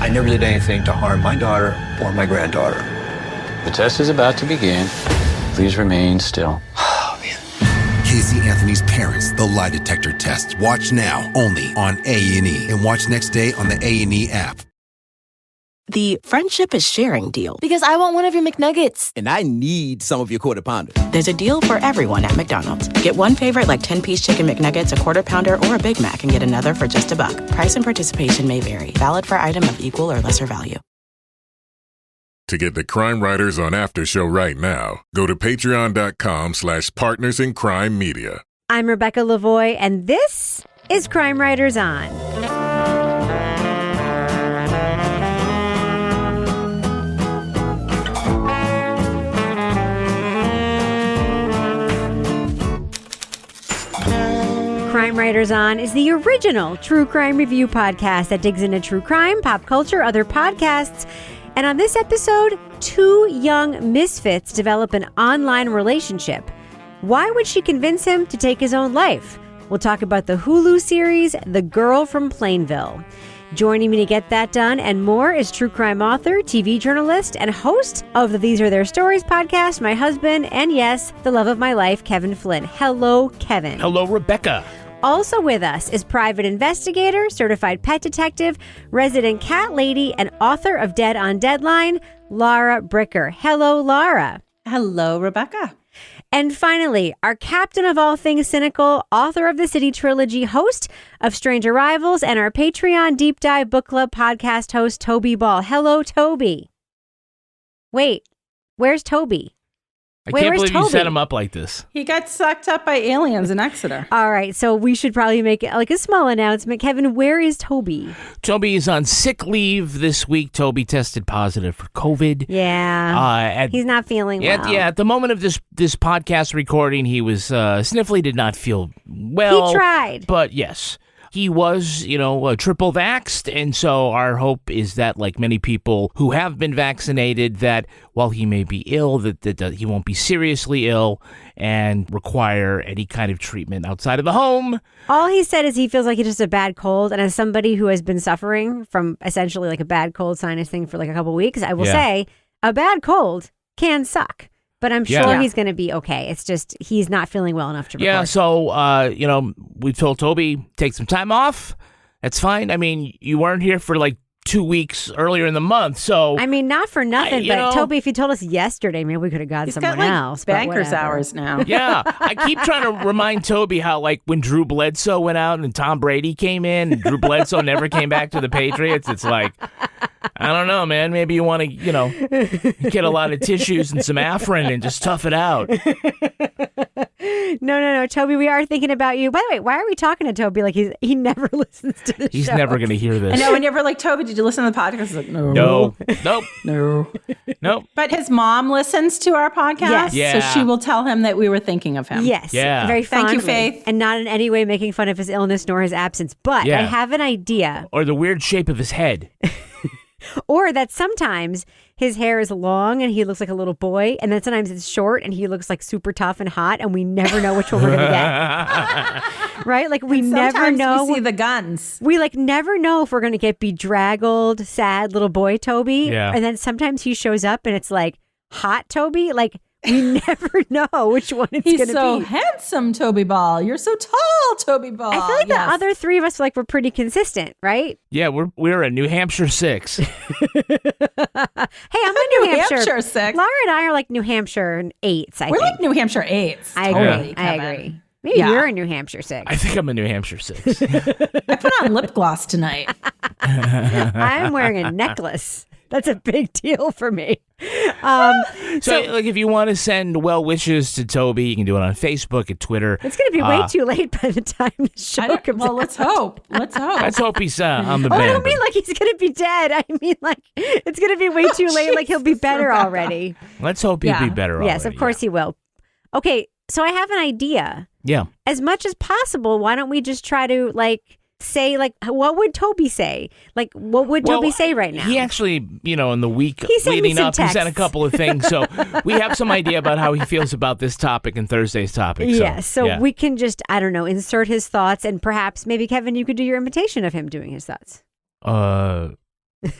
I never did anything to harm my daughter or my granddaughter. The test is about to begin. Please remain still. Oh, man. Casey Anthony's Parents, the lie detector test. Watch now, only on A&E. And watch next day on the A&E app. The friendship is sharing deal. Because I want one of your McNuggets. And I need some of your Quarter Pounder. There's a deal for everyone at McDonald's. Get one favorite like 10-piece chicken McNuggets, a Quarter Pounder, or a Big Mac and get another for just $1. Price and participation may vary. Valid for item of equal or lesser value. To get the Crime Writers on Aftershow right now, go to patreon.com/partnersincrimemedia. I'm Rebecca Lavoie, and this is Crime Writers On. Crime Writers On is the original true crime review podcast that digs into true crime, pop culture, other podcasts. And on this episode, two young misfits develop an online relationship. Why would she convince him to take his own life? We'll talk about the Hulu series, The Girl from Plainville. Joining me to get that done and more is true crime author, TV journalist, and host of the These Are Their Stories podcast, my husband, and yes, the love of my life, Kevin Flynn. Hello, Kevin. Hello, Rebecca. Also with us is private investigator, certified pet detective, resident cat lady, and author of Dead on Deadline, Laura Bricker. Hello, Laura. Hello, Rebecca. And finally, our captain of all things cynical, author of the City Trilogy, host of Strange Arrivals, and our Patreon Deep Dive Book Club podcast host, Toby Ball. Hello, Toby. Wait, where's Toby? I can't believe you set him up like this. He got sucked up by aliens in Exeter. All right, so we should probably make it like a small announcement. Kevin, where is Toby? Toby is on sick leave this week. Toby tested positive for COVID. Yeah, he's not feeling well. Yeah, at the moment of this podcast recording, he was sniffly, did not feel well. He tried. But yes. He was, triple vaxxed, and so our hope is that, like many people who have been vaccinated, that while he may be ill, that he won't be seriously ill and require any kind of treatment outside of the home. All he said is he feels like it's just a bad cold, and as somebody who has been suffering from essentially like a bad cold sinus thing for like a couple weeks, I will say a bad cold can suck. But I'm sure he's going to be okay. It's just he's not feeling well enough to record. Yeah, so, we told Toby, take some time off. That's fine. I mean, you weren't here for like 2 weeks earlier in the month, so... I mean, not for nothing, but Toby, if you told us yesterday, maybe we could have got someone else. Banker's hours now. Yeah, I keep trying to remind Toby how, like, when Drew Bledsoe went out and Tom Brady came in, and Drew Bledsoe never came back to the Patriots, it's like... I don't know, man. Maybe you want to, get a lot of tissues and some Afrin and just tough it out. No, Toby, we are thinking about you. By the way, why are we talking to Toby like he never listens to the show? He's never going to hear this. I know, and you're like, Toby, did you listen to the podcast? He's like, no. Nope. Nope. But his mom listens to our podcast, yes. Yeah. So she will tell him that we were thinking of him. Yes. Yeah. Very fondly. Thank you, Faith. And not in any way making fun of his illness nor his absence. But I have an idea. Or the weird shape of his head. Or that sometimes his hair is long and he looks like a little boy, and then sometimes it's short and he looks like super tough and hot, and we never know which one we're going to get. Right? Like we never know. We see the guns. We never know if we're going to get bedraggled, sad little boy Toby. Yeah. And then sometimes he shows up and it's like hot Toby. Like we never know which one it's going to be. He's so handsome, Toby Ball. You're so tall, Toby Ball. I feel like the other three of us were pretty consistent, right? Yeah, we're a New Hampshire 6. Hey, I'm a New Hampshire 6. Laura and I are like New Hampshire 8s, I think. We're like New Hampshire 8s. I agree. Totally, I agree. Maybe you're a New Hampshire 6. I think I'm a New Hampshire 6. I put on lip gloss tonight. I'm wearing a necklace. That's a big deal for me. So, like, if you want to send well wishes to Toby, you can do it on Facebook and Twitter. It's going to be way too late by the time the show comes out. Let's hope. Let's hope he's on the bed. mend. I don't mean like he's going to be dead. I mean like it's going to be way too late. Like he'll be better already. Let's hope he'll be better already. Yes, of course he will. Okay, so I have an idea. Yeah. As much as possible, why don't we just try to say, what would Toby say? Like, what would Toby say right now? He actually, in the week leading up, he sent a couple of things. So we have some idea about how he feels about this topic and Thursday's topic. So we can just, I don't know, insert his thoughts, and perhaps maybe, Kevin, you could do your imitation of him doing his thoughts.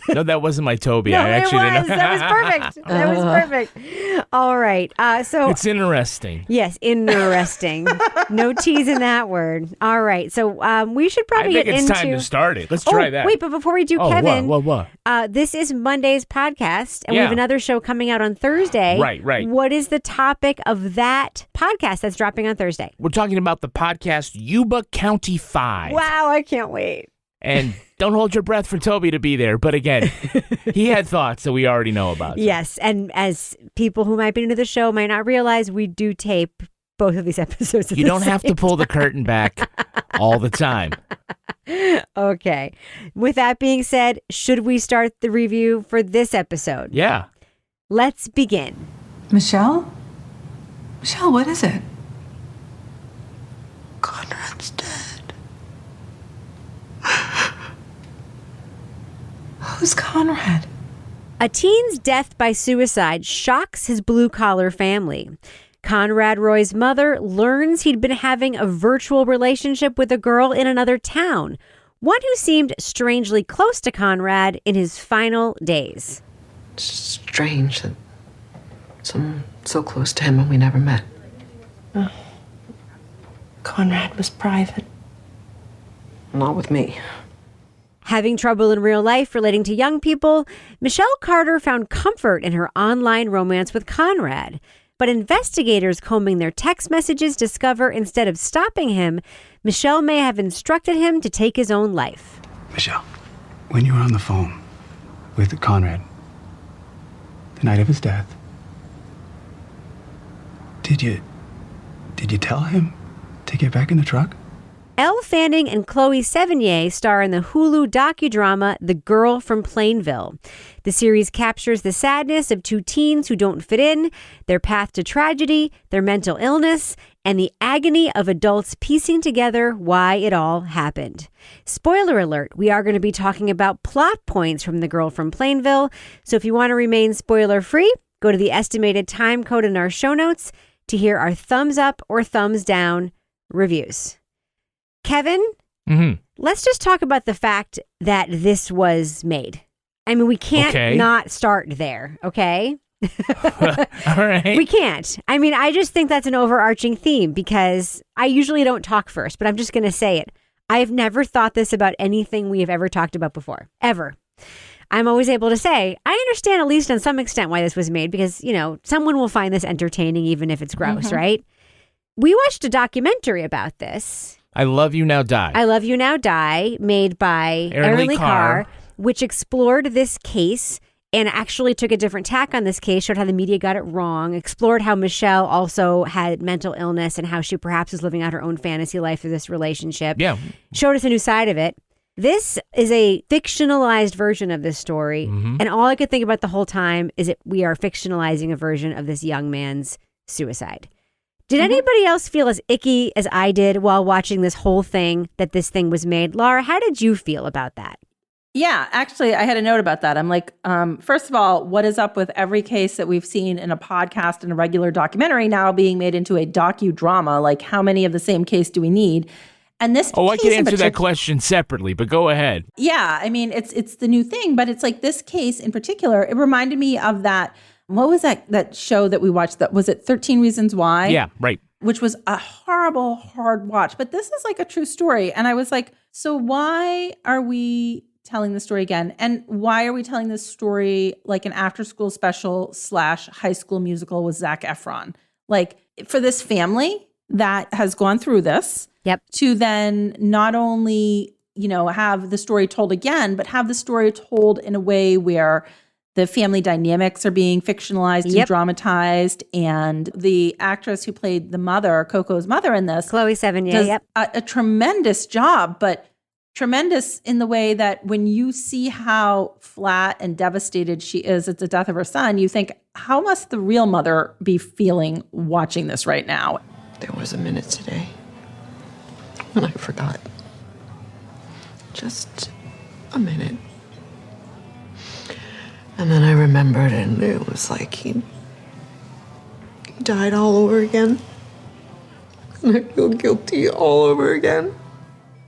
No, that wasn't my Toby. No, I actually didn't. That was perfect. That was perfect. All right. So it's interesting. Yes, interesting. No T's in that word. All right. So we should probably I think get it's into... time to start it. Let's try that. Wait, but before we do, Oh, Kevin, what? This is Monday's podcast, and we have another show coming out on Thursday. Right. What is the topic of that podcast that's dropping on Thursday? We're talking about the podcast Yuba County 5. Wow, I can't wait. And don't hold your breath for Toby to be there. But again, he had thoughts that we already know about. So. Yes, and as people who might be into the show might not realize, we do tape both of these episodes at You the don't have to same pull the curtain back all the time. Okay. With that being said, should we start the review for this episode? Yeah. Let's begin. Michelle? Michelle, what is it? Conrad's dead. Who's Conrad? A teen's death by suicide shocks his blue-collar family. Conrad Roy's mother learns he'd been having a virtual relationship with a girl in another town, one who seemed strangely close to Conrad in his final days. It's strange that someone so close to him and we never met. Conrad was private. Not with me. Having trouble in real life relating to young people, Michelle Carter found comfort in her online romance with Conrad. But investigators combing their text messages discover instead of stopping him, Michelle may have instructed him to take his own life. Michelle, when you were on the phone with Conrad, the night of his death, did you tell him to get back in the truck? Elle Fanning and Chloë Sevigny star in the Hulu docudrama The Girl from Plainville. The series captures the sadness of two teens who don't fit in, their path to tragedy, their mental illness, and the agony of adults piecing together why it all happened. Spoiler alert, we are going to be talking about plot points from The Girl from Plainville, so if you want to remain spoiler-free, go to the estimated time code in our show notes to hear our thumbs up or thumbs down reviews. Kevin, let's just talk about the fact that this was made. I mean, we can't not start there, okay? All right. We can't. I mean, I just think that's an overarching theme because I usually don't talk first, but I'm just going to say it. I have never thought this about anything we have ever talked about before, ever. I'm always able to say, I understand at least on some extent why this was made because, you know, someone will find this entertaining even if it's gross, right? We watched a documentary about this. I Love You Now Die. I Love You Now Die, made by Erin Lee Carr, which explored this case and actually took a different tack on this case, showed how the media got it wrong, explored how Michelle also had mental illness and how she perhaps was living out her own fantasy life through this relationship. Yeah. Showed us a new side of it. This is a fictionalized version of this story. And all I could think about the whole time is that we are fictionalizing a version of this young man's suicide. Did anybody else feel as icky as I did while watching this whole thing that this thing was made? Laura, how did you feel about that? Yeah, actually, I had a note about that. I'm like, first of all, what is up with every case that we've seen in a podcast and a regular documentary now being made into a docudrama? Like, how many of the same case do we need? And this I can answer that question separately, but go ahead. Yeah, I mean, it's the new thing, but it's like this case in particular, it reminded me of that. What was that show that we watched? That was it 13 Reasons Why? Yeah, right. Which was a horrible, hard watch. But this is like a true story. And I was like, so why are we telling the story again? And why are we telling this story like an after-school special / high school musical with Zac Efron? Like for this family that has gone through this, to then not only, you know, have the story told again, but have the story told in a way where the family dynamics are being fictionalized and dramatized. And the actress who played the mother, Coco's mother in this, Chloë Sevigny, does a tremendous job, but tremendous in the way that when you see how flat and devastated she is at the death of her son, you think, how must the real mother be feeling watching this right now? There was a minute today when I forgot. Just a minute. And then I remembered, and it was like he died all over again. And I feel guilty all over again.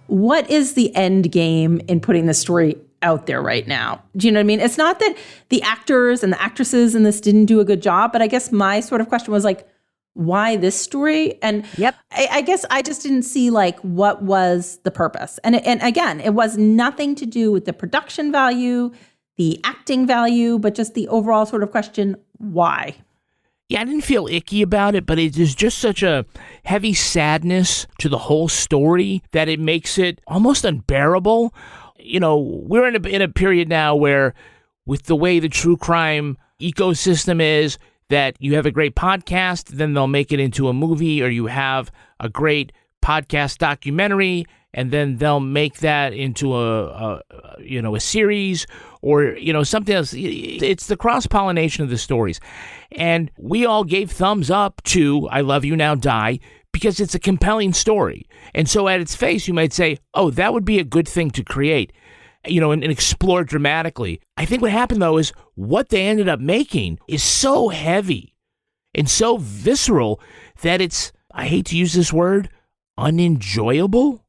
What is the end game in putting this story out there right now. Do you know what I mean? It's not that the actors and the actresses in this didn't do a good job, but I guess my sort of question was like, why this story? And I guess I just didn't see like what was the purpose. And again, it was nothing to do with the production value, the acting value, but just the overall sort of question, why? Yeah, I didn't feel icky about it, but it is just such a heavy sadness to the whole story that it makes it almost unbearable. You know, we're in a period now where, with the way the true crime ecosystem is, that you have a great podcast, then they'll make it into a movie, or you have a great podcast documentary, and then they'll make that into a series, or something else. It's the cross-pollination of the stories, and we all gave thumbs up to I Love You Now Die because it's a compelling story. And so at its face, you might say, oh, that would be a good thing to create, and explore dramatically. I think what happened, though, is what they ended up making is so heavy and so visceral that it's, I hate to use this word, unenjoyable,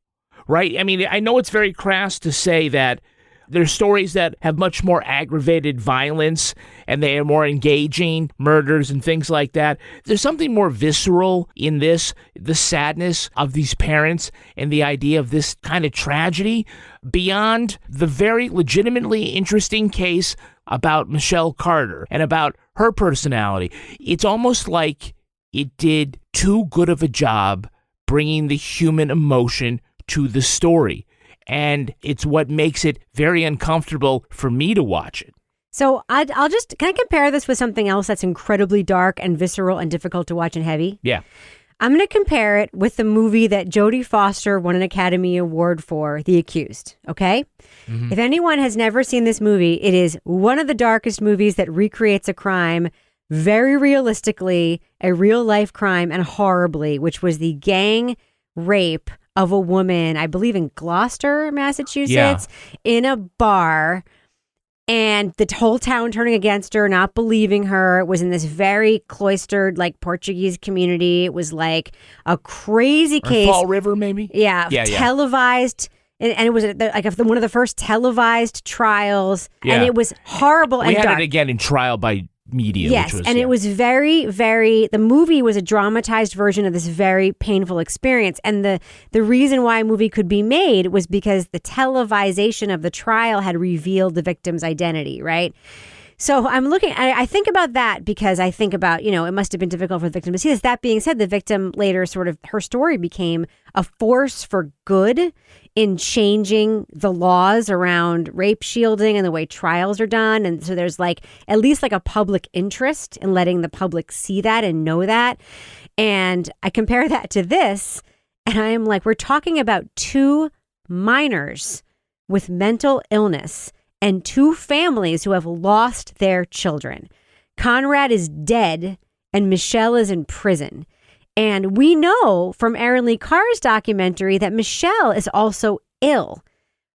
right? I mean, I know it's very crass to say that there's stories that have much more aggravated violence and they are more engaging murders and things like that. There's something more visceral in this, the sadness of these parents and the idea of this kind of tragedy beyond the very legitimately interesting case about Michelle Carter and about her personality. It's almost like it did too good of a job bringing the human emotion to the story. And it's what makes it very uncomfortable for me to watch it. So I'll just, can I compare this with something else that's incredibly dark and visceral and difficult to watch and heavy? Yeah. I'm going to compare it with the movie that Jodie Foster won an Academy Award for, The Accused, okay? Mm-hmm. If anyone has never seen this movie, it is one of the darkest movies that recreates a crime very realistically, a real-life crime, and horribly, which was the gang rape of a woman, I believe in Gloucester, Massachusetts, in a bar, and the whole town turning against her, not believing her. It was in this very cloistered, like, Portuguese community. It was like a crazy case. Fall River, maybe? Yeah. Televised. And it was like one of the first televised trials. Yeah. And it was horrible and dark. We had it again in trial by media. Yes, which was, and it was very, very, the movie was a dramatized version of this very painful experience. And the reason why a movie could be made was because the televisation of the trial had revealed the victim's identity, right? So I'm looking, I think about that because I think about, it must have been difficult for the victim to see this. That being said, the victim later her story became a force for good in changing the laws around rape shielding and the way trials are done. And so there's at least a public interest in letting the public see that and know that. And I compare that to this, and I am like, we're talking about two minors with mental illness and two families who have lost their children. Conrad is dead and Michelle is in prison. And we know from Erin Lee Carr's documentary that Michelle is also ill.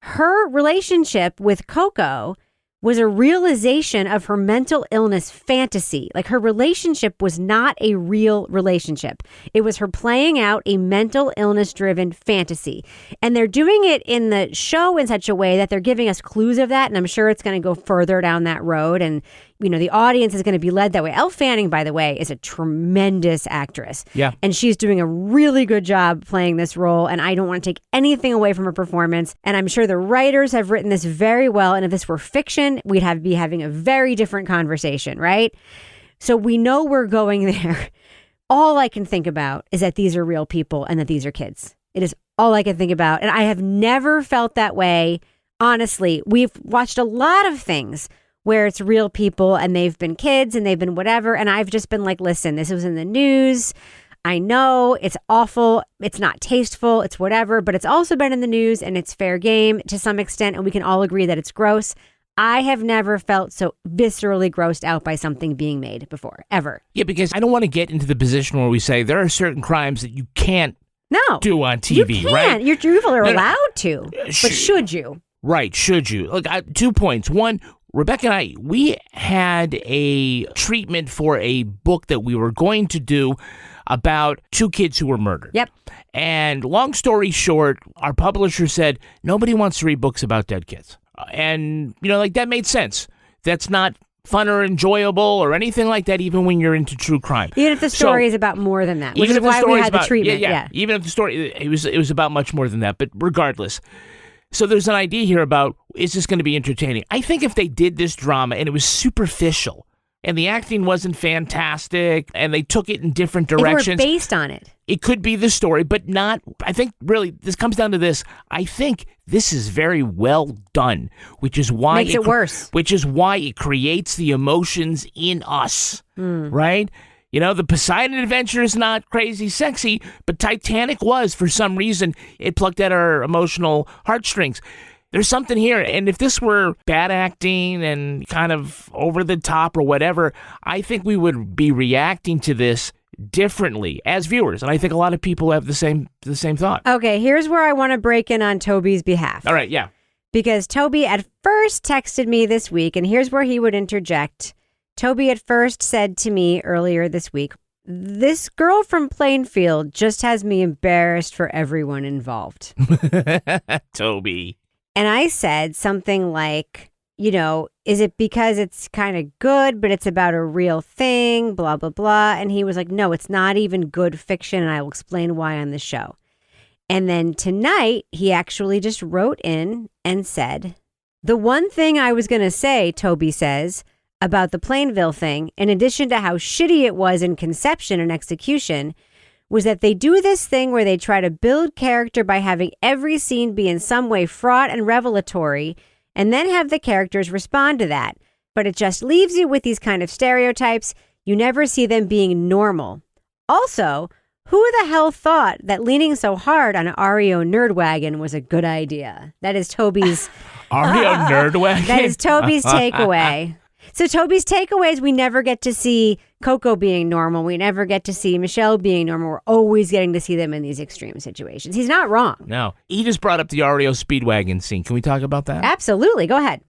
Her relationship with Coco was a realization of her mental illness fantasy. Her relationship was not a real relationship. It was her playing out a mental illness-driven fantasy. And they're doing it in the show in such a way that they're giving us clues of that, and I'm sure it's going to go further down that road. And, the audience is going to be led that way. Elle Fanning, by the way, is a tremendous actress. Yeah. And she's doing a really good job playing this role, and I don't want to take anything away from her performance. And I'm sure the writers have written this very well, and if this were fiction, we'd be having a very different conversation, right? So we know we're going there. All I can think about is that these are real people and that these are kids. It is all I can think about. And I have never felt that way. Honestly, we've watched a lot of things where it's real people and they've been kids and they've been whatever. And I've just been like, listen, this was in the news. I know it's awful. It's not tasteful. It's whatever, but it's also been in the news and it's fair game to some extent. And we can all agree that it's gross. I have never felt so viscerally grossed out by something being made before, ever. Yeah, because I don't want to get into the position where we say there are certain crimes that you can't do on TV, you can't. right? You are allowed to, but should you? Right, should you? Look, 2 points. One, Rebecca and I, we had a treatment for a book that we were going to do about two kids who were murdered. Yep. And long story short, our publisher said, nobody wants to read books about dead kids. And, like that made sense. That's not fun or enjoyable or anything like that, even when you're into true crime. Even if the story is about more than that, which is why we had the treatment. Yeah. Even if the story, it was about much more than that, but regardless. So there's an idea here about, is this going to be entertaining? I think if they did this drama and it was superficial and the acting wasn't fantastic and they took it in different directions. If we're based on it. It could be the story, but not, I think really, this comes down to this. I think this is very well done, which is why makes it worse. Which is why it creates the emotions in us, right? The Poseidon Adventure is not crazy sexy, but Titanic was. For some reason, it plucked at our emotional heartstrings. There's something here, and if this were bad acting and kind of over the top or whatever, I think we would be reacting to this differently as viewers, and I think a lot of people have the same thought. Okay, here's where I want to break in on Toby's behalf. All right, yeah. Because Toby at first texted me this week, and here's where he would interject. Toby at first said to me earlier this week, "This girl from Plainville just has me embarrassed for everyone involved." Toby. And I said something like, is it because it's kind of good, but it's about a real thing, blah, blah, blah. And he was like, no, it's not even good fiction, and I will explain why on the show. And then tonight, he actually just wrote in and said, "The one thing I was going to say," Toby says, "about the Plainville thing, in addition to how shitty it was in conception and execution, was that they do this thing where they try to build character by having every scene be in some way fraught and revelatory, and then have the characters respond to that. But it just leaves you with these kind of stereotypes. You never see them being normal. Also, who the hell thought that leaning so hard on Ario Nerdwagon was a good idea?" That is Toby's... Ario Nerdwagon? That is Toby's takeaway. So Toby's takeaway is we never get to see Coco being normal. We never get to see Michelle being normal. We're always getting to see them in these extreme situations. He's not wrong. No. He just brought up the Ario Speedwagon scene. Can we talk about that? Absolutely. Go ahead.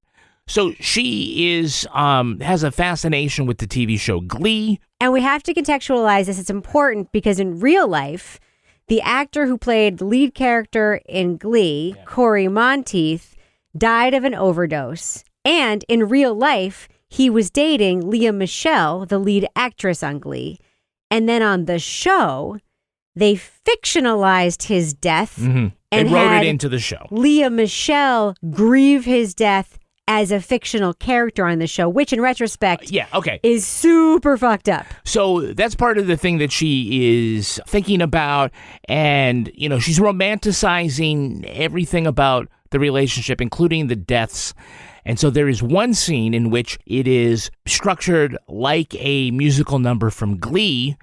So she has a fascination with the TV show Glee. And we have to contextualize this. It's important because in real life, the actor who played the lead character in Glee, Corey Monteith, died of an overdose. And in real life, he was dating Lea Michele, the lead actress on Glee. And then on the show, they fictionalized his death and wrote had it into the show. Lea Michele grieve his death as a fictional character on the show, which in retrospect is super fucked up. So that's part of the thing that she is thinking about. And, she's romanticizing everything about the relationship, including the deaths. And so there is one scene in which it is structured like a musical number from Glee,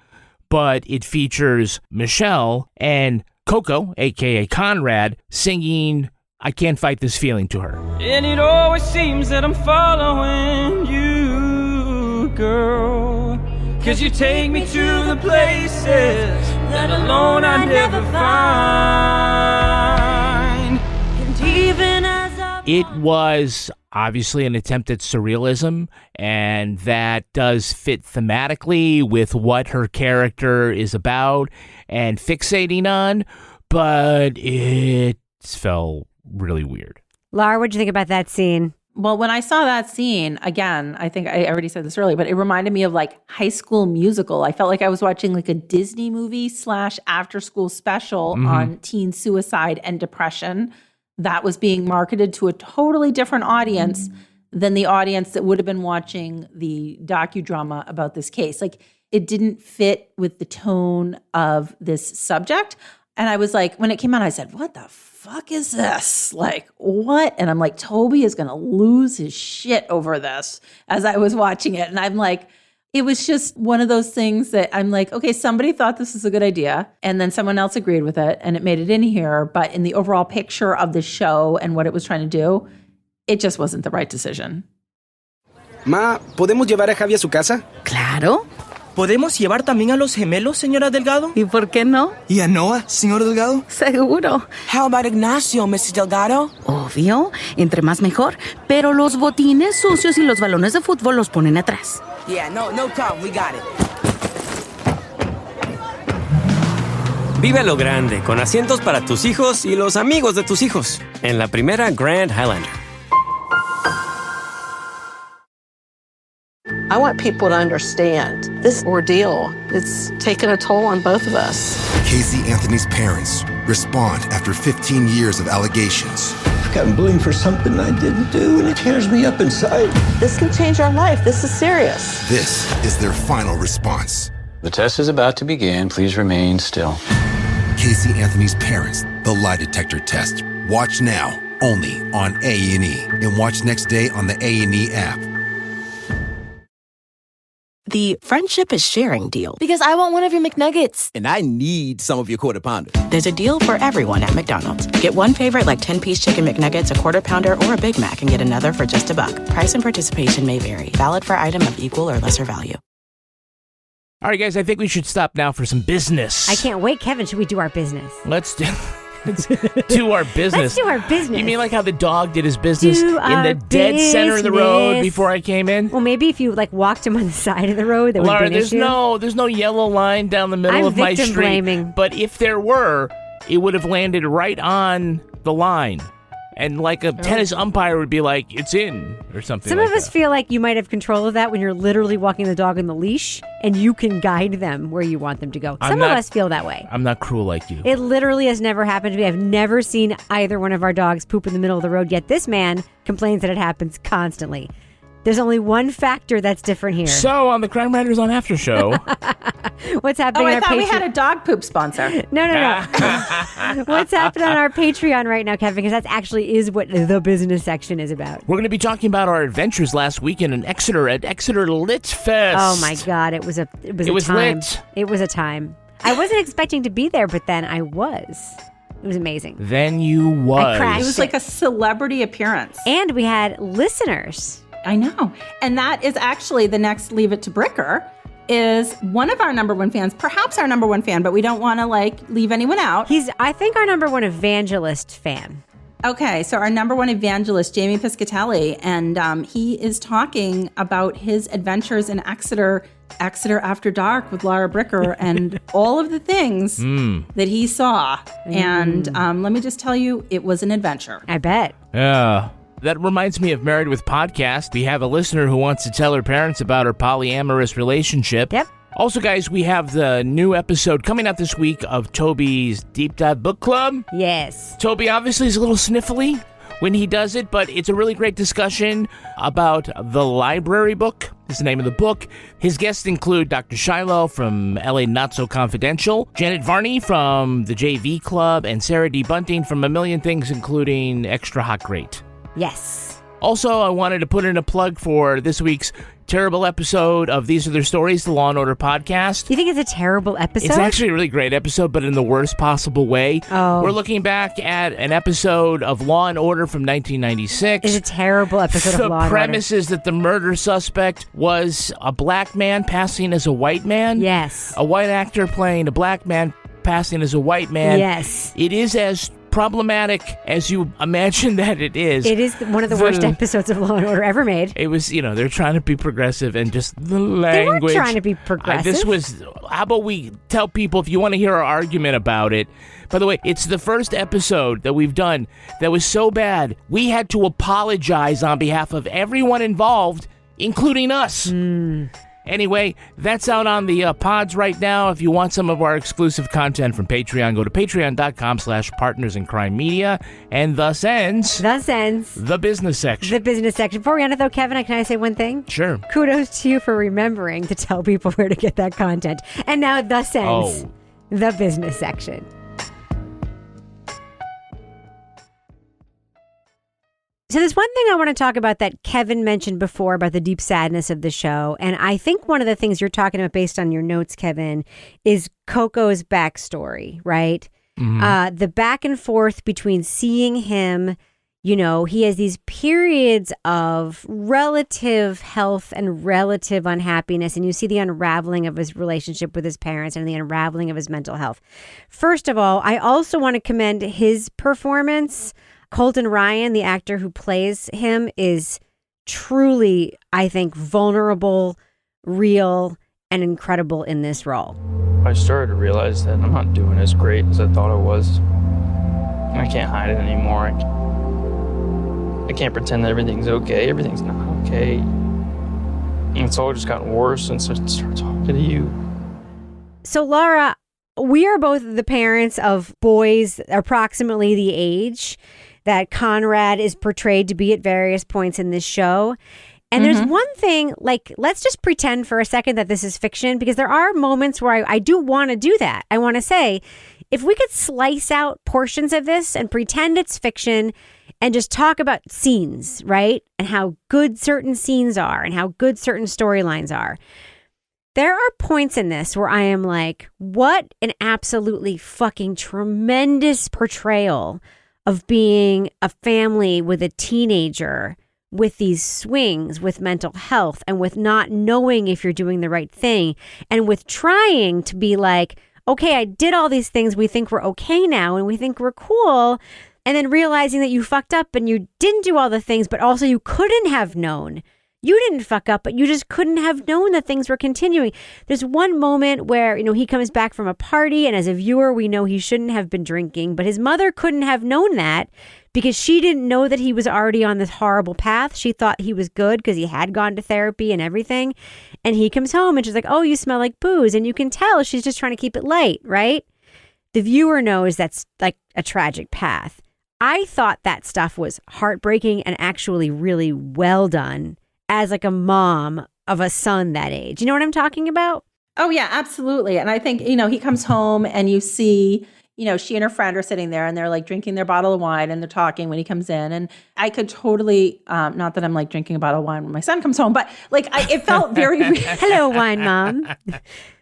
but it features Michelle and Coco, a.k.a. Conrad, singing "I Can't Fight This Feeling" to her. And it always seems that I'm following you, girl, 'cause you take me to the places that alone I never find. And even as It was obviously an attempt at surrealism, and that does fit thematically with what her character is about and fixating on, but it felt really weird. Laura, what'd you think about that scene? Well, when I saw that scene, again, I think I already said this earlier, but it reminded me of like High School Musical. I felt like I was watching like a Disney movie / after school special on teen suicide and depression that was being marketed to a totally different audience than the audience that would have been watching the docudrama about this case. Like, it didn't fit with the tone of this subject. And I was like, when it came out, I said, what the fuck is this? Like, what? And I'm like, Toby is going to lose his shit over this as I was watching it. And I'm like, it was just one of those things that I'm like, okay, somebody thought this was a good idea, and then someone else agreed with it, and it made it in here. But in the overall picture of the show and what it was trying to do, it just wasn't the right decision. Ma, ¿podemos llevar a Javi a su casa? Claro. ¿Podemos llevar también a los gemelos, señora Delgado? ¿Y por qué no? ¿Y a Noah, señor Delgado? Seguro. How about Ignacio, Mrs. Delgado? Obvio. Entre más mejor. Pero los botines sucios y los balones de fútbol los ponen atrás. Yeah, no problem. We got it. Vive a lo grande, con asientos para tus hijos y los amigos de tus hijos, en la primera Grand Highlander. I want people to understand this ordeal, it's taken a toll on both of us. Casey Anthony's parents respond after 15 years of allegations. I've gotten blamed for something I didn't do, and it tears me up inside. This can change our life. This is serious. This is their final response. The test is about to begin. Please remain still. Casey Anthony's parents, the lie detector test. Watch now, only on A&E. And watch next day on the A&E app. The friendship is sharing deal. Because I want one of your McNuggets. And I need some of your Quarter Pounder. There's a deal for everyone at McDonald's. Get one favorite like 10-piece chicken McNuggets, a Quarter Pounder, or a Big Mac, and get another for just $1. Price and participation may vary. Valid for item of equal or lesser value. All right, guys, I think we should stop now for some business. I can't wait. Kevin, should we do our business? Let's do our business. Let's do our business. You mean like how the dog did his business in the dead center of the road before I came in? Well, maybe if you walked him on the side of the road, that would be an issue. there's no yellow line down the middle of my street. I'm victim blaming. But if there were, it would have landed right on the line. And like a tennis umpire would be like, it's in, or something Some like of us feel like you might have control of that when you're literally walking the dog on the leash, and you can guide them where you want them to go. Some of us feel that way. I'm not cruel like you. It literally has never happened to me. I've never seen either one of our dogs poop in the middle of the road, yet this man complains that it happens constantly. There's only one factor that's different here. So, on the Crime Writers on After Show. What's happening on our Patreon? I thought we had a dog poop sponsor. No. What's happening on our Patreon right now, Kevin? Because that actually is what the business section is about. We're going to be talking about our adventures last weekend in Exeter at Exeter Lit Fest. Oh my God, it was a time. Lit. It was a time. I wasn't expecting to be there, but then I was. It was amazing. Then you was. It was like a celebrity appearance. And we had listeners. I know. And that is actually the next Leave It to Bricker is one of our number one fans, perhaps our number one fan, but we don't want to leave anyone out. He's, I think, our number one evangelist fan. Okay, so our number one evangelist, Jamie Piscatelli, and he is talking about his adventures in Exeter After Dark with Laura Bricker and all of the things that he saw. And let me just tell you, it was an adventure. I bet. Yeah. That reminds me of Married with Podcast. We have a listener who wants to tell her parents about her polyamorous relationship. Yep. Also, guys, we have the new episode coming out this week of Toby's Deep Dive Book Club. Yes. Toby obviously is a little sniffly when he does it, but it's a really great discussion about The Library Book. Is the name of the book. His guests include Dr. Shiloh from LA Not So Confidential, Janet Varney from the JV Club, and Sarah D. Bunting from A Million Things, including Extra Hot Great. Yes. Also, I wanted to put in a plug for this week's terrible episode of These Are Their Stories, the Law & Order podcast. You think it's a terrible episode? It's actually a really great episode, but in the worst possible way. Oh. We're looking back at an episode of Law & Order from 1996. It's a terrible episode of Law & Order. The premise is that the murder suspect was a black man passing as a white man. Yes. A white actor playing a black man passing as a white man. Yes. It is as problematic as you imagine that it is. It is one of the worst episodes of Law & Order ever made. It was, they're trying to be progressive and just the language. They weren't trying to be progressive. How about we tell people if you want to hear our argument about it. By the way, it's the first episode that we've done that was so bad, we had to apologize on behalf of everyone involved, including us. Anyway, that's out on the pods right now. If you want some of our exclusive content from Patreon, go to patreon.com/partnersincrimemedia. And thus ends the business section. The business section. Before we end it, though, Kevin, can I say one thing? Sure. Kudos to you for remembering to tell people where to get that content. And now thus ends the business section. So there's one thing I want to talk about that Kevin mentioned before about the deep sadness of the show. And I think one of the things you're talking about based on your notes, Kevin, is Coco's backstory, right? Mm-hmm. The back and forth between seeing him, he has these periods of relative health and relative unhappiness. And you see the unraveling of his relationship with his parents and the unraveling of his mental health. First of all, I also want to commend his performance. Colton Ryan, the actor who plays him, is truly, I think, vulnerable, real, and incredible in this role. I started to realize that I'm not doing as great as I thought I was. I can't hide it anymore. I can't pretend that everything's okay. Everything's not okay. And it's all just gotten worse since I started talking to you. So, Laura, we are both the parents of boys approximately the age that Conrad is portrayed to be at various points in this show. And there's one thing, like, let's just pretend for a second that this is fiction, because there are moments where I do want to do that. I want to say, if we could slice out portions of this and pretend it's fiction and just talk about scenes, right? And how good certain scenes are and how good certain storylines are. There are points in this where I am like, what an absolutely fucking tremendous portrayal of being a family with a teenager with these swings with mental health and with not knowing if you're doing the right thing and with trying to be like, okay, I did all these things we think we're okay now and we think we're cool, and then realizing that you fucked up and you didn't do all the things, but also you couldn't have known. You didn't fuck up, but you just couldn't have known that things were continuing. There's one moment where, he comes back from a party, and as a viewer, we know he shouldn't have been drinking, but his mother couldn't have known that because she didn't know that he was already on this horrible path. She thought he was good because he had gone to therapy and everything. And he comes home and she's like, oh, you smell like booze. And you can tell she's just trying to keep it light, right? The viewer knows that's like a tragic path. I thought that stuff was heartbreaking and actually really well done as like a mom of a son that age. You know what I'm talking about? Oh, yeah, absolutely. And I think, he comes home and you see, she and her friend are sitting there and they're like drinking their bottle of wine and they're talking when he comes in. And I could totally, not that I'm like drinking a bottle of wine when my son comes home, but like it felt very Hello, wine mom.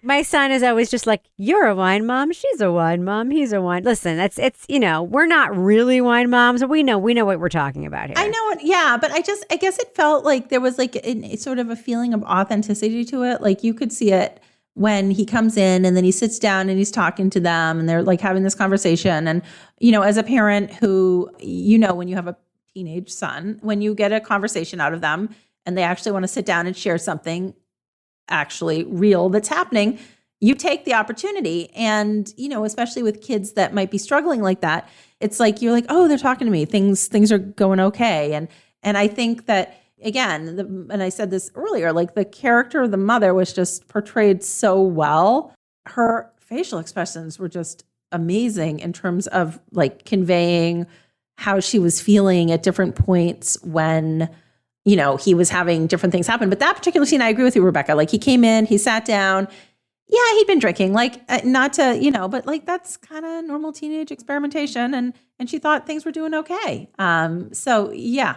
My son is always just like, you're a wine mom. She's a wine mom. He's a wine. Listen, it's we're not really wine moms, but we know what we're talking about here. I know it. Yeah. But I guess it felt like there was like sort of a feeling of authenticity to it. Like you could see it when he comes in and then he sits down and he's talking to them and they're like having this conversation. And, as a parent who, when you have a teenage son, when you get a conversation out of them and they actually want to sit down and share something actually real that's happening, you take the opportunity. And, especially with kids that might be struggling like that, it's like, you're like, oh, they're talking to me. Things are going okay. And I think that, again, and I said this earlier, like the character of the mother was just portrayed so well. Her facial expressions were just amazing in terms of like conveying how she was feeling at different points when, he was having different things happen. But that particular scene, I agree with you, Rebecca. Like he came in, he sat down. Yeah, he'd been drinking, like not to, but like that's kind of normal teenage experimentation. And she thought things were doing okay. So yeah.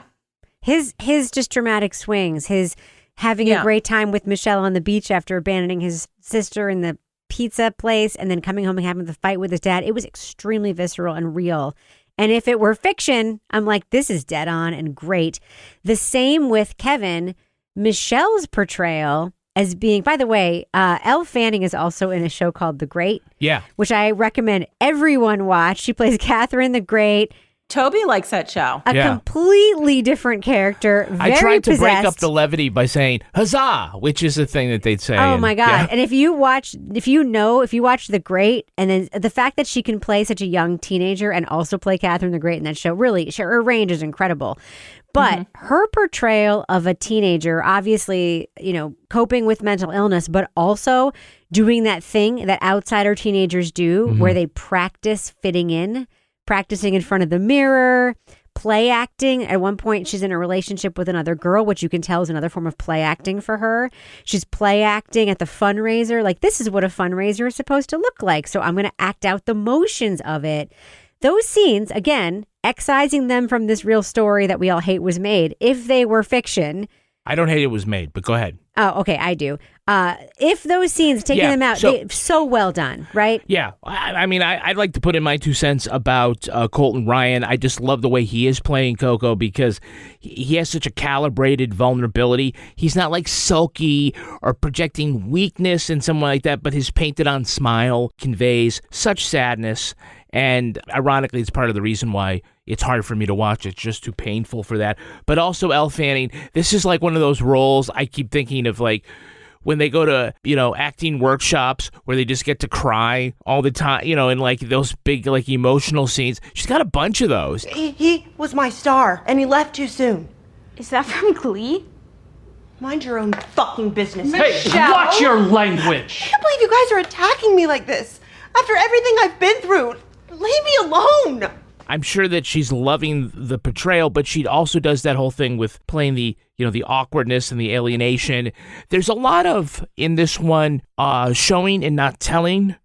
His just dramatic swings, his having a great time with Michelle on the beach after abandoning his sister in the pizza place and then coming home and having the fight with his dad. It was extremely visceral and real. And if it were fiction, I'm like, this is dead on and great. The same with Kevin. Michelle's portrayal as being, by the way, Elle Fanning is also in a show called The Great. Yeah. Which I recommend everyone watch. She plays Catherine the Great. Toby likes that show. A completely differch character. Very I tried to possessed. break up the levity by saying huzzah, which is a thing that they'd say. Oh my God. Yeah. And if you watch The Great, and then the fact that she can play such a young teenager and also play Catherine the Great in that show, really, her range is incredible. But her portrayal of a teenager, obviously, coping with mental illness, but also doing that thing that outsider teenagers do where they practice fitting in. Practicing in front of the mirror, play acting. At one point, she's in a relationship with another girl, which you can tell is another form of play acting for her. She's play acting at the fundraiser. Like, this is what a fundraiser is supposed to look like. So I'm going to act out the motions of it. Those scenes, again, excising them from this real story that we all hate was made. If they were fiction. I don't hate it was made, but go ahead. Oh, okay, I do. If those scenes, taking them out, so well done, right? Yeah. I mean, I'd like to put in my 2 cents about Colton Ryan. I just love the way he is playing Coco because he has such a calibrated vulnerability. He's not like sulky or projecting weakness in someone like that, but his painted-on smile conveys such sadness. And ironically, it's part of the reason why it's hard for me to watch. It's just too painful for that. But also Elle Fanning, this is like one of those roles I keep thinking of, like when they go to, acting workshops where they just get to cry all the time, in like those big, like emotional scenes. She's got a bunch of those. He was my star and he left too soon. Is that from Glee? Mind your own fucking business. Hey, Michelle. watch your language. I can't believe you guys are attacking me like this. After everything I've been through, leave me alone. I'm sure that she's loving the portrayal, but she also does that whole thing with playing the awkwardness and the alienation. There's a lot of, in this one, showing and not telling.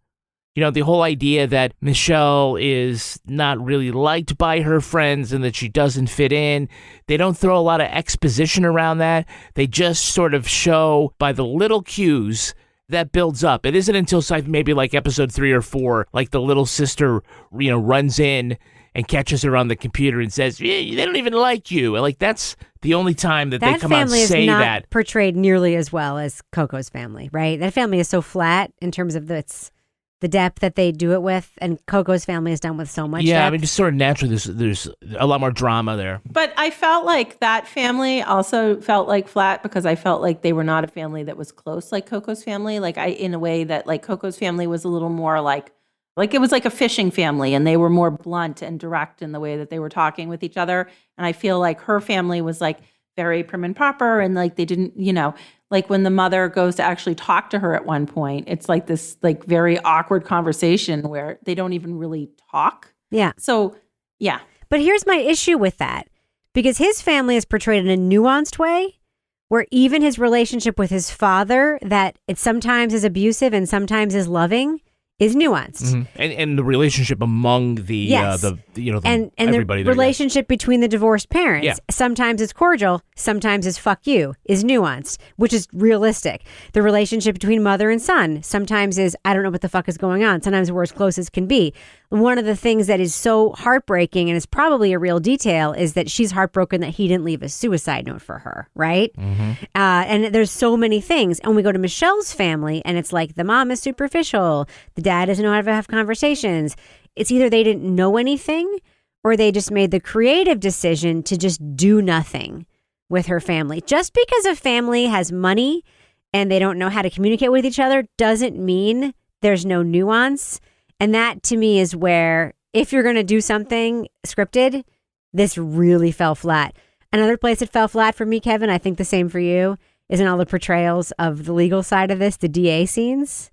The whole idea that Michelle is not really liked by her friends and that she doesn't fit in. They don't throw a lot of exposition around that. They just sort of show by the little cues that builds up. It isn't until maybe like episode 3 or 4, like the little sister, runs in and catches her on the computer and says, they don't even like you. And like, that's the only time that they come out and say that. That family is not portrayed nearly as well as Coco's family, right? That family is so flat in terms of the depth that they do it with, and Coco's family is done with so much depth. I mean, just sort of naturally, there's a lot more drama there. But I felt like that family also felt like flat because I felt like they were not a family that was close like Coco's family. In a way that like Coco's family was a little more like it was like a fishing family, and they were more blunt and direct in the way that they were talking with each other. And I feel like her family was like very prim and proper, and like they didn't, like when the mother goes to actually talk to her at one point, it's like this like very awkward conversation where they don't even really talk. Yeah. So, yeah. But here's my issue with that, because his family is portrayed in a nuanced way where even his relationship with his father, that it sometimes is abusive and sometimes is loving, is nuanced. Mm-hmm. And the relationship among the and everybody the there, relationship between the divorced parents, Yeah. sometimes it's cordial, sometimes it's fuck you, is nuanced, which is realistic. The relationship between mother and son sometimes is I don't know what the fuck is going on. Sometimes we're as close as can be. One of the things that is so heartbreaking, and is probably a real detail, is that she's heartbroken that he didn't leave a suicide note for her, right? Mm-hmm. And there's so many things. And we go to Michelle's family, and it's like the mom is superficial, the dad doesn't know how to have conversations. It's either they didn't know anything, or they just made the creative decision to just do nothing with her family. Just because a family has money and they don't know how to communicate with each other doesn't mean there's no nuance. And that to me is where, if you're going to do something scripted, this really fell flat. Another place it fell flat for me, Kevin, I think the same for you, is in all the portrayals of the legal side of this, the DA scenes.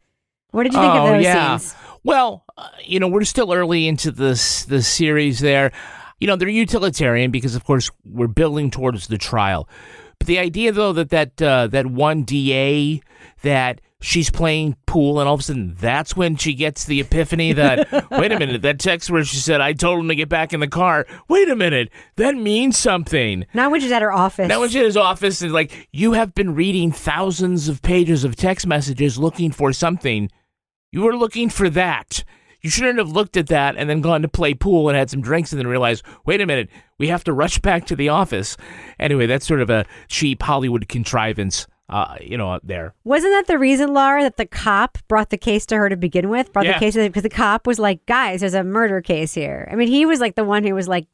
What did you think of those scenes? Well, we're still early into the series there. They're utilitarian because, of course, we're building towards the trial. But the idea, though, that one DA, that she's playing pool, and all of a sudden that's when she gets the epiphany that, wait a minute, that text where she said, I told him to get back in the car. Wait a minute, that means something. Not when she's at her office. Not when she's at his office, and like, you have been reading thousands of pages of text messages looking for something. You were looking for that. You shouldn't have looked at that and then gone to play pool and had some drinks and then realized, wait a minute, we have to rush back to the office. Anyway, that's sort of a cheap Hollywood contrivance, there. Wasn't that the reason, Laura, that the cop brought the case to her to begin with? The case because the cop was like, guys, there's a murder case here. I mean, he was like the one who was like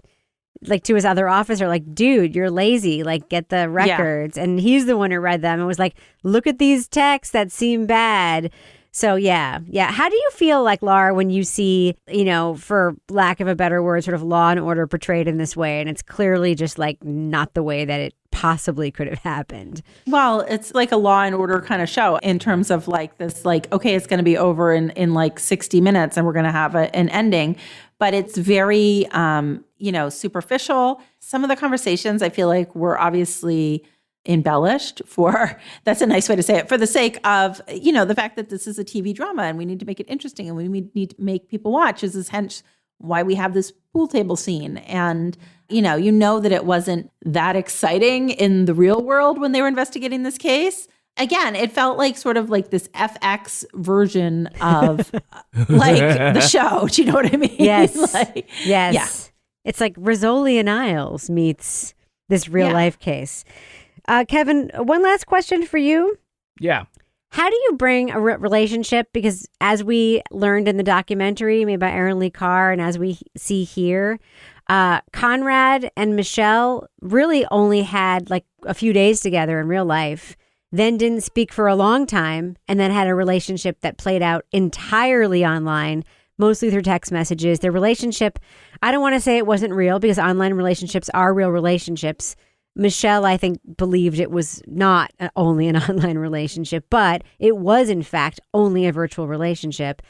to his other officer, like, dude, you're lazy, like, get the records. Yeah. And he's the one who read them and was like, look at these texts that seem bad. So, yeah. How do you feel like, Laura, when you see, for lack of a better word, sort of Law and Order portrayed in this way, and it's clearly just like not the way that it possibly could have happened? Well, it's like a Law and Order kind of show in terms of like this, like, okay, it's going to be over in like 60 minutes and we're going to have an ending. But it's very, superficial. Some of the conversations I feel like were obviously embellished that's a nice way to say it, for the sake of, the fact that this is a TV drama and we need to make it interesting and we need to make people watch. This is hence why we have this pool table scene. And, that it wasn't that exciting in the real world when they were investigating this case. Again, it felt like sort of like this FX version of like the show. Do you know what I mean? Yes. Yes. Yeah. It's like Rizzoli and Isles meets this real life case. Kevin, one last question for you. Yeah. How do you bring a relationship? Because as we learned in the documentary made by Aaron Lee Carr, and as we see here, Conrad and Michelle really only had like a few days together in real life, then didn't speak for a long time, and then had a relationship that played out entirely online, mostly through text messages. Their relationship, I don't want to say it wasn't real, because online relationships are real relationships. Michelle, I think, believed it was not only an online relationship, but it was, in fact, only a virtual relationship.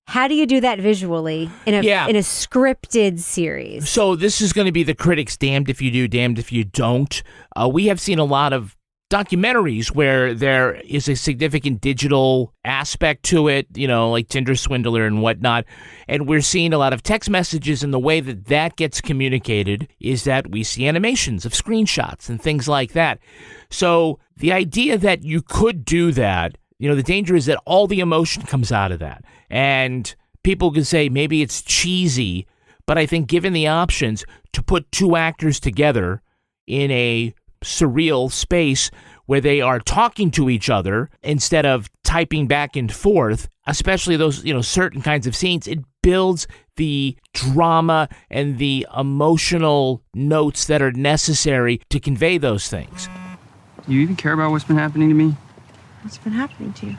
How do you do that visually in a scripted series? So this is going to be the critics' damned if you do, damned if you don't. We have seen a lot of documentaries where there is a significant digital aspect to it, like Tinder Swindler and whatnot. And we're seeing a lot of text messages, and the way that gets communicated is that we see animations of screenshots and things like that. So the idea that you could do that, the danger is that all the emotion comes out of that. And people can say maybe it's cheesy, but I think given the options to put two actors together in a surreal space where they are talking to each other instead of typing back and forth, especially those, certain kinds of scenes, it builds the drama and the emotional notes that are necessary to convey those things. Do you even care about what's been happening to me? What's been happening to you?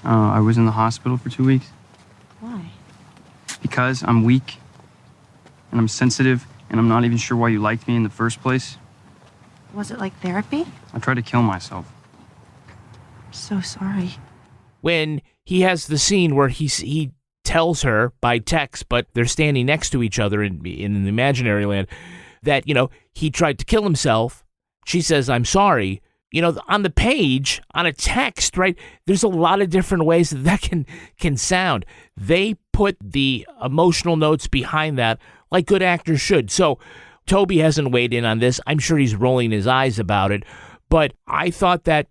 I was in the hospital for 2 weeks. Why? Because I'm weak, and I'm sensitive, and I'm not even sure why you liked me in the first place. Was it like therapy? I tried to kill myself. I'm so sorry. When he has the scene where he tells her by text, but they're standing next to each other in the imaginary land, that, he tried to kill himself. She says, "I'm sorry." On the page, on a text, right, there's a lot of different ways that can sound. They put the emotional notes behind that like good actors should. So Toby hasn't weighed in on this. I'm sure he's rolling his eyes about it. But I thought that,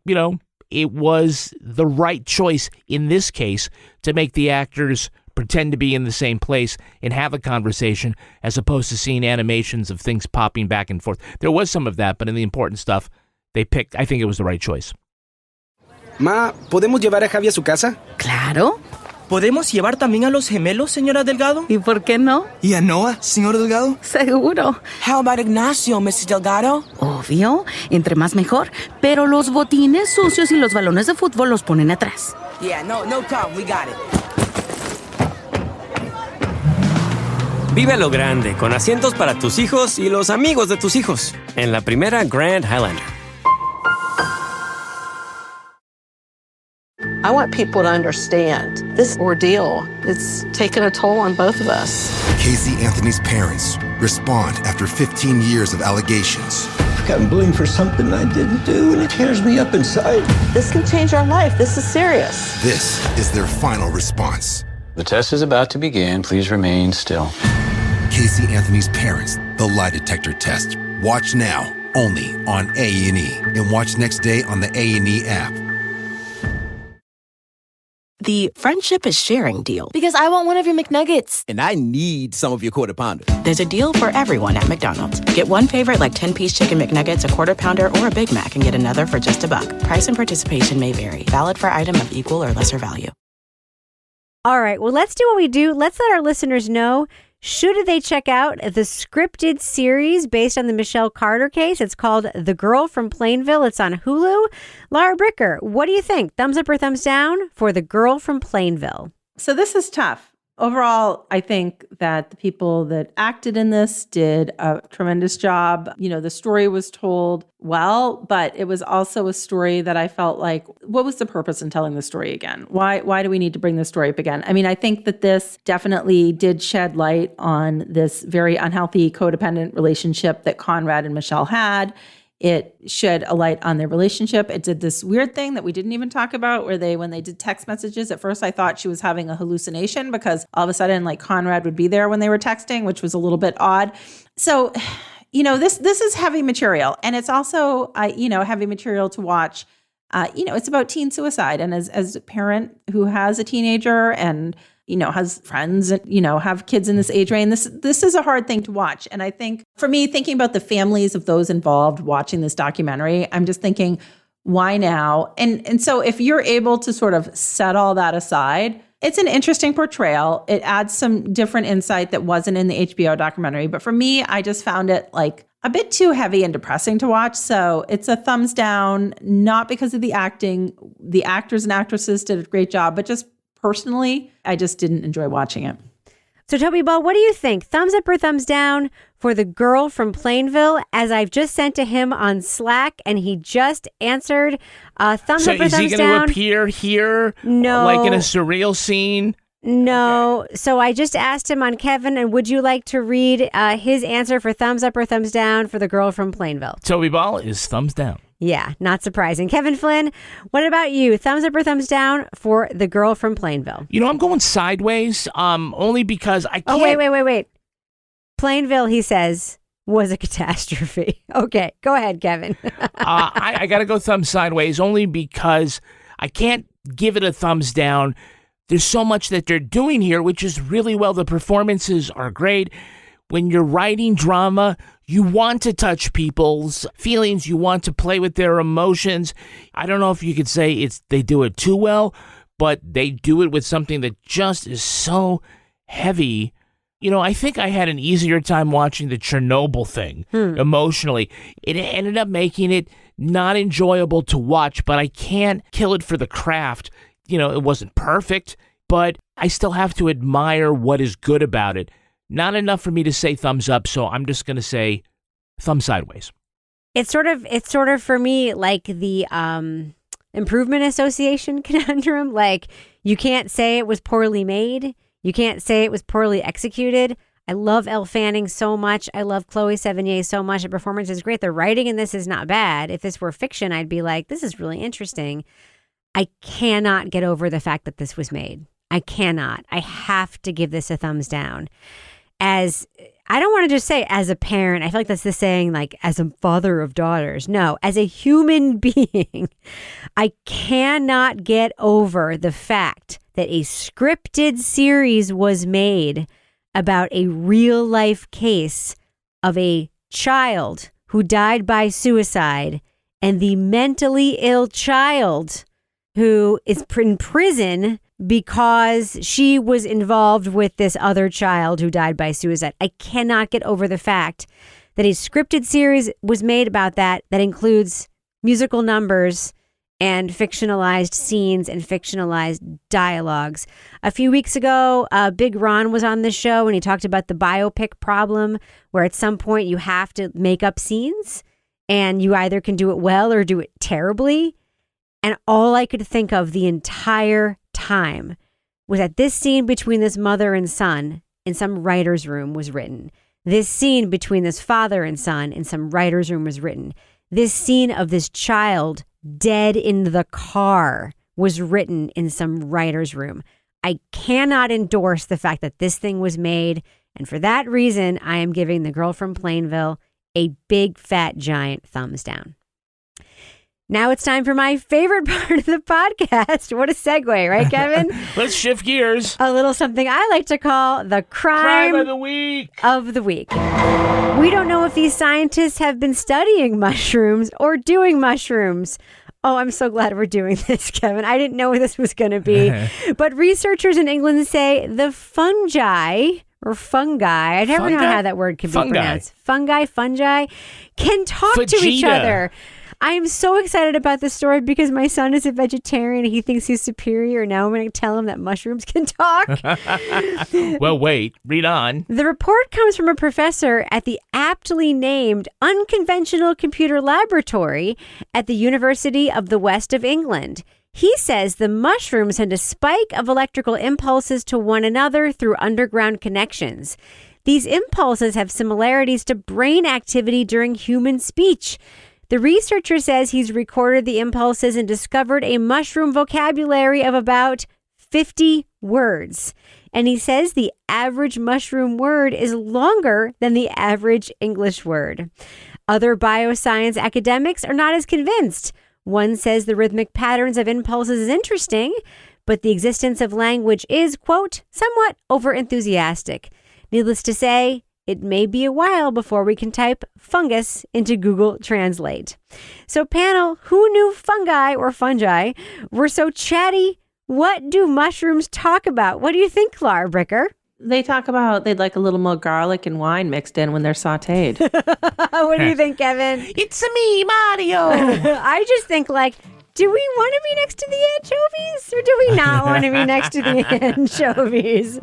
it was the right choice in this case to make the actors pretend to be in the same place and have a conversation as opposed to seeing animations of things popping back and forth. There was some of that, but in the important stuff, they picked, I think it was the right choice. Ma, ¿podemos llevar a Javi a su casa? Claro. ¿Podemos llevar también a los gemelos, señora Delgado? ¿Y por qué no? ¿Y a Noah, señor Delgado? Seguro. How about Ignacio, Mrs. Delgado? Obvio. Entre más mejor. Pero los botines sucios y los balones de fútbol los ponen atrás. Yeah, no problem. We got it. Vive lo grande, con asientos para tus hijos y los amigos de tus hijos. En la primera Grand Highlander. I want people to understand this ordeal. It's taken a toll on both of us. Casey Anthony's parents respond after 15 years of allegations. I've gotten blamed for something I didn't do, and it tears me up inside. This can change our life. This is serious. This is their final response. The test is about to begin. Please remain still. Casey Anthony's parents, the lie detector test. Watch now, only on A&E. And watch next day on the A&E app. The friendship is sharing deal. Because I want one of your McNuggets. And I need some of your Quarter Pounder. There's a deal for everyone at McDonald's. Get one favorite like 10-piece chicken McNuggets, a Quarter Pounder, or a Big Mac, and get another for just $1. Price and participation may vary. Valid for item of equal or lesser value. All right, well, let's do what we do. Let's let our listeners know, should they check out the scripted series based on the Michelle Carter case? It's called The Girl from Plainville. It's on Hulu. Laura Bricker, what do you think? Thumbs up or thumbs down for The Girl from Plainville? So this is tough. Overall, I think that the people that acted in this did a tremendous job. The story was told well, but it was also a story that I felt like, what was the purpose in telling the story again? Why do we need to bring this story up again? I mean, I think that this definitely did shed light on this very unhealthy codependent relationship that Conrad and Michelle had. It shed a light on their relationship. It did this weird thing that we didn't even talk about where when they did text messages, at first I thought she was having a hallucination because all of a sudden Conrad would be there when they were texting, which was a little bit odd. So, this is heavy material, and it's also, heavy material to watch. It's about teen suicide. And as a parent who has a teenager and has friends and, have kids in this age range. This is a hard thing to watch. And I think for me, thinking about the families of those involved watching this documentary, I'm just thinking, why now? And so if you're able to sort of set all that aside, it's an interesting portrayal. It adds some different insight that wasn't in the HBO documentary. But for me, I just found it like a bit too heavy and depressing to watch. So it's a thumbs down, not because of the acting. The actors and actresses did a great job, but just personally, I just didn't enjoy watching it. So Toby Ball, what do you think? Thumbs up or thumbs down for the girl from Plainville, as I've just sent to him on Slack, and he just answered. Thumbs up or thumbs down. So is he going to appear here? No. Like in a surreal scene? No. Okay. So I just asked him on Kevin, and would you like to read his answer for thumbs up or thumbs down for the girl from Plainville? Toby Ball is thumbs down. Yeah, not surprising. Kevin Flynn, what about you? Thumbs up or thumbs down for the girl from Plainville? You know, I'm going sideways, only because I can't... Oh, wait. Plainville, he says, was a catastrophe. Okay, go ahead, Kevin. I got to go thumbs sideways, only because I can't give it a thumbs down. There's so much that they're doing here, which is really well. The performances are great. When you're writing drama, you want to touch people's feelings. You want to play with their emotions. I don't know if you could say they do it too well, but they do it with something that just is so heavy. You know, I think I had an easier time watching the Chernobyl thing emotionally. It ended up making it not enjoyable to watch, but I can't kill it for the craft. You know, it wasn't perfect, but I still have to admire what is good about it. Not enough for me to say thumbs up, so I'm just going to say thumb sideways. It's sort of for me like the Improvement Association conundrum. Like, you can't say it was poorly made. You can't say it was poorly executed. I love Elle Fanning so much. I love Chloë Sevigny so much. The performance is great. The writing in this is not bad. If this were fiction, I'd be like, this is really interesting. I cannot get over the fact that this was made. I cannot. I have to give this a thumbs down. As I don't want to just say as a parent, I feel like that's the saying, like as a father of daughters. No, as a human being, I cannot get over the fact that a scripted series was made about a real life case of a child who died by suicide and the mentally ill child who is in prison because she was involved with this other child who died by suicide. I cannot get over the fact that a scripted series was made about that includes musical numbers and fictionalized scenes and fictionalized dialogues. A few weeks ago, Big Ron was on the show and he talked about the biopic problem, where at some point you have to make up scenes and you either can do it well or do it terribly. And all I could think of the entire time was that this scene between this mother and son in some writer's room was written. This scene between this father and son in some writer's room was written. This scene of this child dead in the car was written in some writer's room. I cannot endorse the fact that this thing was made. And for that reason, I am giving The Girl from Plainville a big, fat, giant thumbs down. Now it's time for my favorite part of the podcast. What a segue, right, Kevin? Let's shift gears. A little something I like to call the crime of the week. We don't know if these scientists have been studying mushrooms or doing mushrooms. Oh, I'm so glad we're doing this, Kevin. I didn't know what this was going to be. But researchers in England say the fungi, I never know how that word can be pronounced. Fungi, can talk to each other. I am so excited about this story because my son is a vegetarian and he thinks he's superior. Now I'm going to tell him that mushrooms can talk. Well, wait, read on. The report comes from a professor at the aptly named Unconventional Computer Laboratory at the University of the West of England. He says the mushrooms send a spike of electrical impulses to one another through underground connections. These impulses have similarities to brain activity during human speech. The researcher says he's recorded the impulses and discovered a mushroom vocabulary of about 50 words. And he says the average mushroom word is longer than the average English word. Other bioscience academics are not as convinced. One says the rhythmic patterns of impulses is interesting, but the existence of language is, quote, somewhat overenthusiastic. Needless to say, it may be a while before we can type fungus into Google Translate. So panel, who knew fungi were so chatty? What do mushrooms talk about? What do you think, Clara Bricker? They talk about they'd like a little more garlic and wine mixed in when they're sauteed. What do you think, Kevin? It's me, Mario. I just think like Do we want to be next to the anchovies or do we not want to be next to the anchovies?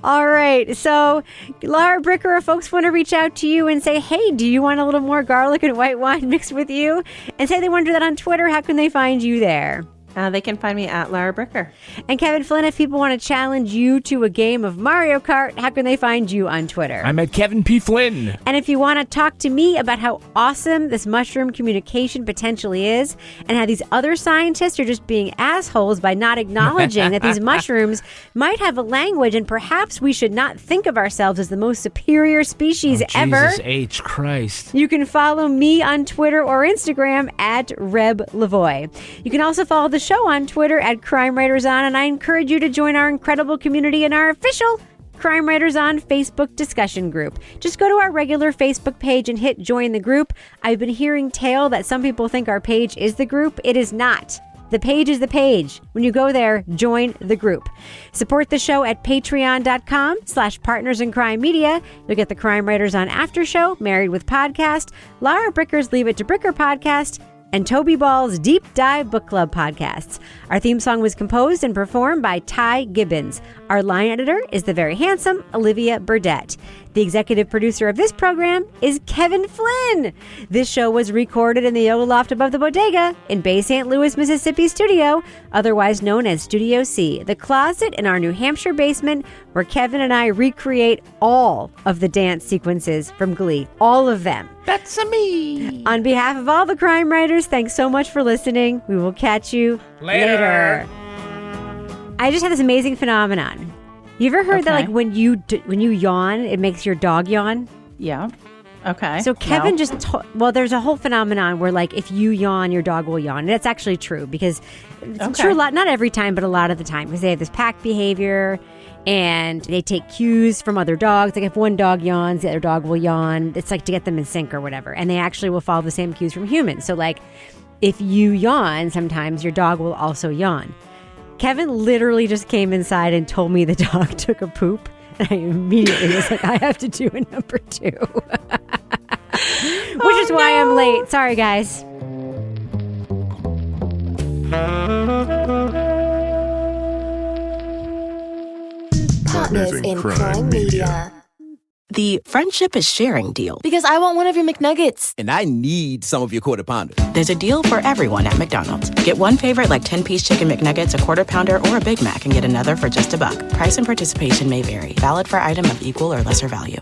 All right. So, Laura Bricker, if folks want to reach out to you and say, hey, do you want a little more garlic and white wine mixed with you? And say they want to do that on Twitter, how can they find you there? They can find me at Laura Bricker. And Kevin Flynn, if people want to challenge you to a game of Mario Kart, how can they find you on Twitter? I'm at Kevin P. Flynn. And if you want to talk to me about how awesome this mushroom communication potentially is, and how these other scientists are just being assholes by not acknowledging that these mushrooms might have a language, and perhaps we should not think of ourselves as the most superior species ever. Jesus H. Christ. You can follow me on Twitter or Instagram at Reb Lavoie. You can also follow the show on Twitter at Crime Writers On, and I encourage you to join our incredible community in our official Crime Writers On Facebook discussion group. Just go to our regular Facebook page and hit join the group. I've been hearing tale that some people think our page is the group. It is not. The page is the page. When you go there, join the group. Support the show at patreon.com/Partners in Crime Media. You'll get the Crime Writers On After Show, Married with Podcast, Laura Bricker's Leave It to Bricker podcast, and Toby Ball's Deep Dive Book Club podcasts. Our theme song was composed and performed by Ty Gibbons. Our line editor is the very handsome Olivia Burdett. The executive producer of this program is Kevin Flynn. This show was recorded in the Yoga Loft above the Bodega in Bay St. Louis, Mississippi studio, otherwise known as Studio C, the closet in our New Hampshire basement where Kevin and I recreate all of the dance sequences from Glee. All of them. That's me. On behalf of all the crime writers, thanks so much for listening. We will catch you later. I just had this amazing phenomenon. You ever heard that, like, when you yawn, it makes your dog yawn? Yeah. Okay. So Kevin there's a whole phenomenon where, like, if you yawn, your dog will yawn. And it's actually true because it's true a lot, not every time, but a lot of the time, because they have this pack behavior and they take cues from other dogs. Like if one dog yawns, the other dog will yawn. It's like to get them in sync or whatever. And they actually will follow the same cues from humans. So, like, if you yawn, sometimes your dog will also yawn. Kevin literally just came inside and told me the dog took a poop. And I immediately was like, I have to do a number 2. Which is why I'm late. Sorry, guys. Partners in Crime Media. The friendship is sharing deal. Because I want one of your McNuggets. And I need some of your Quarter Pounder. There's a deal for everyone at McDonald's. Get one favorite like 10-piece chicken McNuggets, a Quarter Pounder, or a Big Mac, and get another for just $1. Price and participation may vary. Valid for item of equal or lesser value.